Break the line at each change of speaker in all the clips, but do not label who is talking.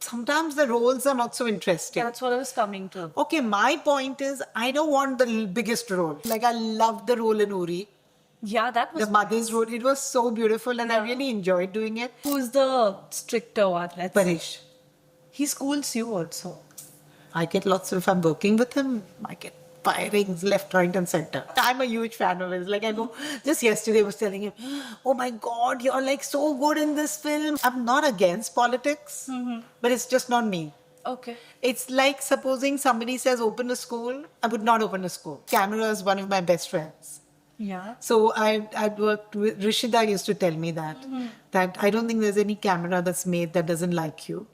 sometimes the roles are not so interesting.
That's what I was coming to.
Okay, my point is, I don't want the biggest role. Like, I loved the role in Uri,
Yeah, that was
the mother's role. It was so beautiful, and I really enjoyed doing it.
Who's the stricter one?
Paresh.
He schools you also.
I get lots of, if I'm working with him, I get firings left, right, and center. I'm a huge fan of his. Like, I know, just yesterday I was telling him, oh my God, you're like so good in this film. I'm not against politics, but it's just not me.
Okay.
It's like supposing somebody says open a school, I would not open a school. Camera is one of my best friends.
Yeah.
So I'd worked with, Rishida used to tell me that I don't think there's any camera that's made that doesn't like you.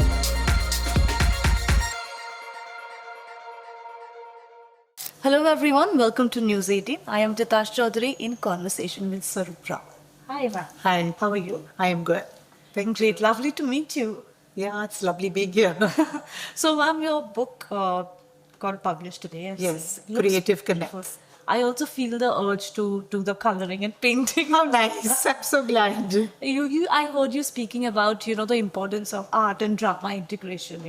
Hello everyone, welcome to News 18. I am Titas Chowdhury in conversation with Swaroop Rawal. Hi ma'am.
Hi.
How are you?
I am good.
Thank Great, lovely to meet you.
Yeah, it's lovely being here.
So ma'am, your book got published today.
Yes,
Looks
Creative
beautiful.
Connects.
I also feel the urge to do the coloring and painting.
How nice. I'm so glad.
I heard you speaking about, the importance of art and drama integration,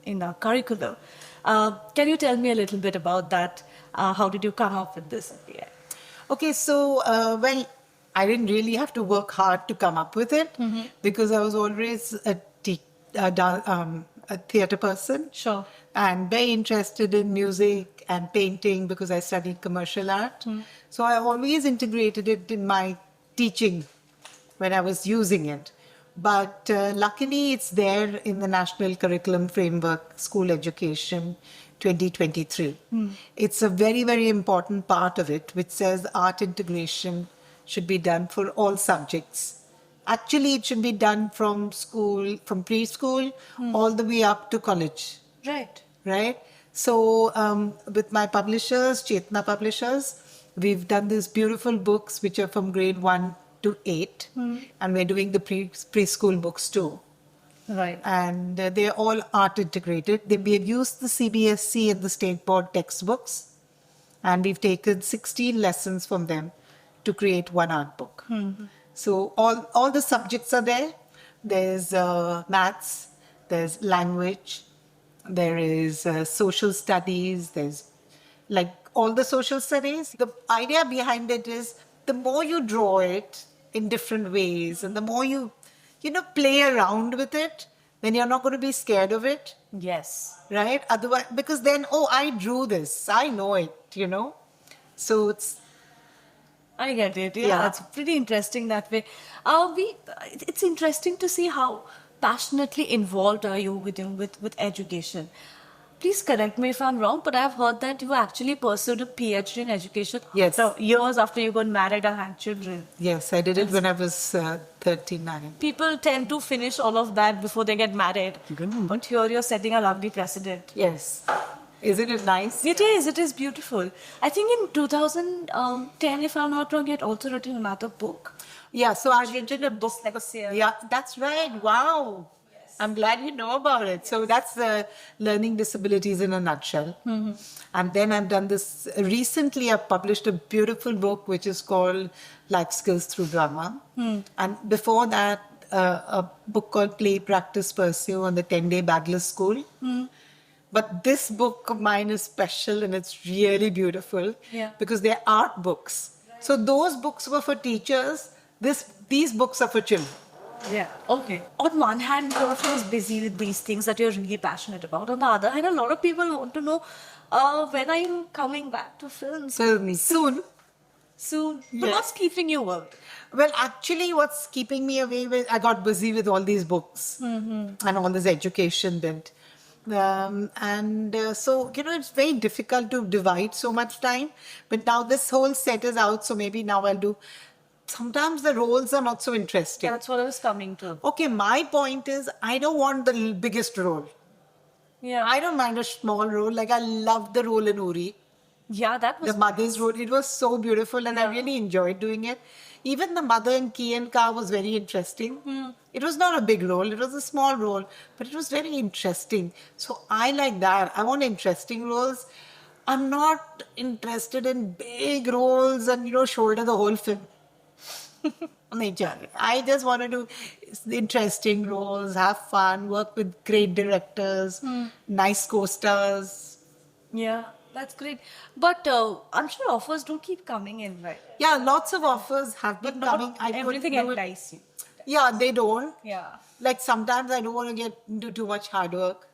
in our curriculum. Can you tell me a little bit about that? How did you come up with this idea?
Okay, so, I didn't really have to work hard to come up with it because I was always a theatre person.
Sure.
And very interested in music and painting because I studied commercial art. So I always integrated it in my teaching when I was using it. But luckily it's there in the National Curriculum Framework, School Education 2023. It's a very, very important part of it, which says art integration should be done for all subjects. Actually, it should be done from school, from preschool, all the way up to college. Right? So, with my publishers, Chetna Publishers, we've done these beautiful books which are from grade 1 to 8. And we're doing the preschool books too.
Right.
And they're all art integrated. We have used the CBSE and the State Board textbooks. And we've taken 16 lessons from them to create one art book. So all the subjects are there. There's maths, there's language, there is social studies, there's like all the social studies. The idea behind it is the more you draw it in different ways and the more you play around with it, then you're not going to be scared of it.
Yes.
Right? Otherwise, because then, I drew this. I know it, So it's...
I get it. Yeah, it's pretty interesting that way. It's interesting to see how passionately involved are you with education. Please correct me if I'm wrong, but I've heard that you actually pursued a PhD in education.
Yes.
So years after you got married and had children.
Yes, I did it when I was 39.
People tend to finish all of that before they get married. But here you're setting a lovely precedent.
Yes. Isn't it nice?
It is beautiful. I think in 2010, if I'm not wrong, you had also written another book.
Yeah, so I've
written a book like a series.
Yeah, that's right. Wow. Yes. I'm glad you know about it. So that's learning disabilities in a nutshell. And then I've done this. Recently, I've published a beautiful book which is called Life Skills Through Drama. And before that, a book called Play, Practice, Pursue on the 10-day Bagless School. But this book of mine is special and it's really beautiful because they're art books. So those books were for teachers. These books are for children.
Yeah. Okay. On one hand, you're always busy with these things that you're really passionate about. On the other hand, a lot of people want to know when are you coming back to films?
Soon.
But what's keeping you awake?
Well, actually, what's keeping me away I got busy with all these books and all this education bit. So, it's very difficult to divide so much time. But now this whole set is out, so maybe now I'll do... Sometimes the roles are not so interesting.
That's what I was coming to.
Okay, my point is, I don't want the biggest role.
Yeah.
I don't mind a small role. Like, I loved the role in Uri.
Yeah, that was...
The mother's role. It was so beautiful and I really enjoyed doing it. Even the mother in Key and Car was very interesting. It was not a big role. It was a small role. But it was very interesting. So I like that. I want interesting roles. I'm not interested in big roles and, shoulder the whole film. nature. I just want to do interesting roles, have fun, work with great directors, nice co-stars.
Yeah, that's great. But I'm sure offers don't keep coming in, right?
Yeah, lots of offers have been
But not
coming.
everything entice you.
Yeah, they don't.
Yeah.
Like sometimes I don't want to get into too much hard work.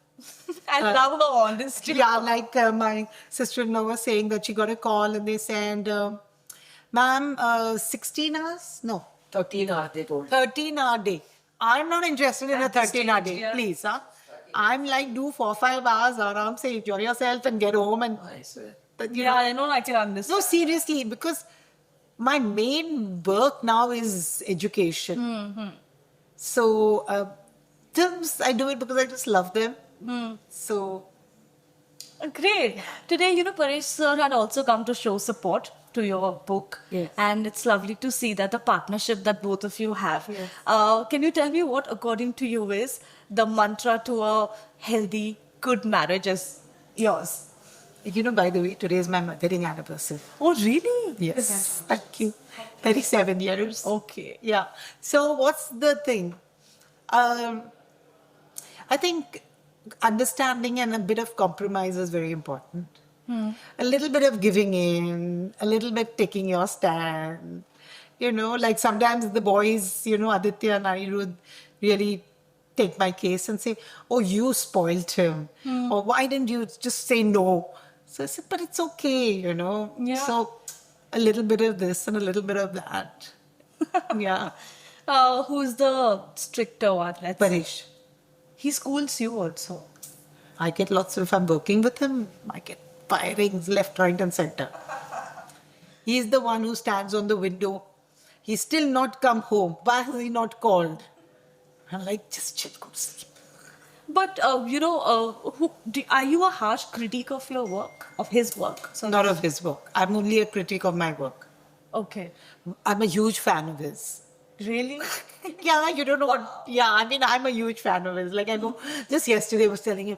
I love the honesty.
Yeah, like my sister-in-law was saying that she got a call and they said, ma'am, 16 hours? No.
13 hours, they told.
13-hour day. I'm not interested in a 13-hour day,
yeah.
please. Huh? I'm like, do 4-5 hours, aram se enjoy yourself and get home. And
I see.
you
Yeah,
know.
I know, I can understand.
No, seriously, because my main work now is education. So films, I do it because I just love them. So
Great. Today, Paresh sir had also come to show support to your book.
Yes.
And it's lovely to see that the partnership that both of you have.
Yes.
Can you tell me what, according to you, is the mantra to a healthy, good marriage as yours?
by the way, today is my wedding anniversary.
Oh, really?
Yes, thank you. 37 years.
Okay.
Yeah. So what's the thing? I think understanding and a bit of compromise is very important. A little bit of giving in, a little bit taking your stand. Like sometimes the boys, Aditya and Anirudh really take my case and say, oh, you spoiled him. Or why didn't you just say no? So I said, but it's okay,
Yeah.
So a little bit of this and a little bit of that. Yeah.
Who's the stricter one?
Paresh.
He schools you also.
I get lots of, if I'm working with him, I get firings left, right and center. He's the one who stands on the window. He's still not come home. Why has he not called? I'm like, just chill, go to sleep.
But, are you a harsh critic of your work, of his work? So
Not of his work. I'm only a critic of my work.
Okay.
I'm a huge fan of his.
Really?
Yeah, you don't know what. Yeah, I mean, I'm a huge fan of his. Like, I know, just yesterday I was telling him,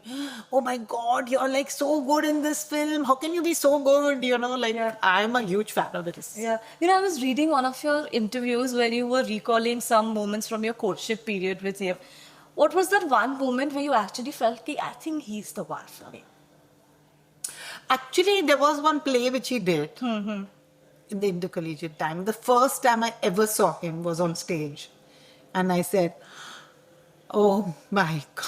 oh my God, you're like so good in this film. How can you be so good? I'm a huge fan of his.
Yeah. I was reading one of your interviews where you were recalling some moments from your courtship period with him. What was that one moment where you actually felt, I think he's the one for me?
Actually, there was one play which he did in the intercollegiate time. The first time I ever saw him was on stage. And I said, oh my God,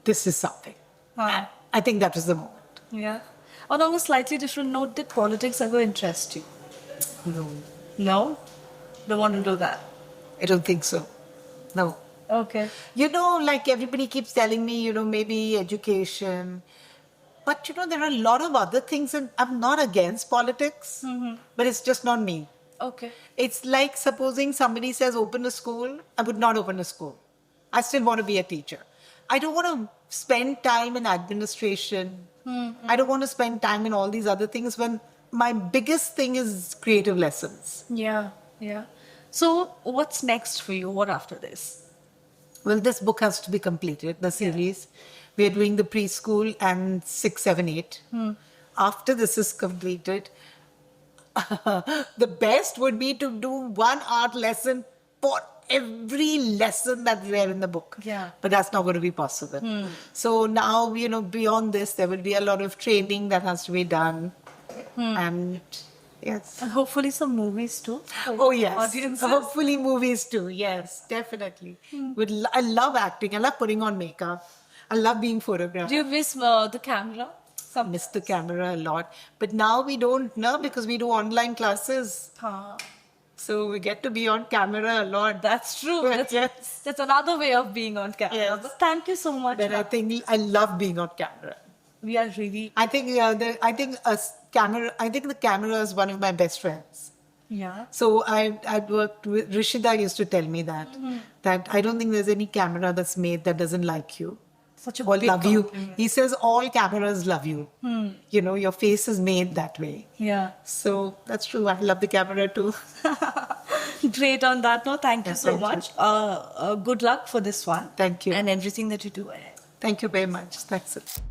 this is something.
Huh.
I think that was the moment.
Yeah. On a slightly different note, did politics ever interest you?
No,
No? Don't want to do that.
I don't think so. No.
Okay.
Like everybody keeps telling me, maybe education. But, there are a lot of other things, and I'm not against politics, but it's just not me.
Okay.
It's like supposing somebody says open a school, I would not open a school. I still want to be a teacher. I don't want to spend time in administration. I don't want to spend time in all these other things when my biggest thing is creative lessons.
Yeah. Yeah. So, what's next for you? What after this?
Well, this book has to be completed, the series. We are doing the preschool and 6, 7, 8. After this is completed, the best would be to do one art lesson for every lesson that's there in the book.
Yeah.
But that's not going to be possible. So now, beyond this, there will be a lot of training that has to be done. And yes.
And hopefully some movies too.
Oh, yes.
Audiences.
Hopefully movies too. Yes, definitely. I love acting. I love putting on makeup. I love being photographed.
Do you miss the camera?
I miss the camera a lot. But now we don't know because we do online classes. So we get to be on camera a lot.
That's true.
Yes.
That's another way of being on camera.
Yes.
But thank you so much.
But I think I love being on camera.
We are really...
I think the camera is one of my best friends.
Yeah.
So I worked with Rishida used to tell me that I don't think there's any camera that's made that doesn't like you.
Such a
Or
big
love you.
compliment.
He says all cameras love you. Your face is made that way.
Yeah.
So that's true. I love the camera too.
Great on that note. Thank you
Yes,
so
thank
much. Good luck for this one.
Thank you.
And everything that you do ahead.
Thank you very much. That's it.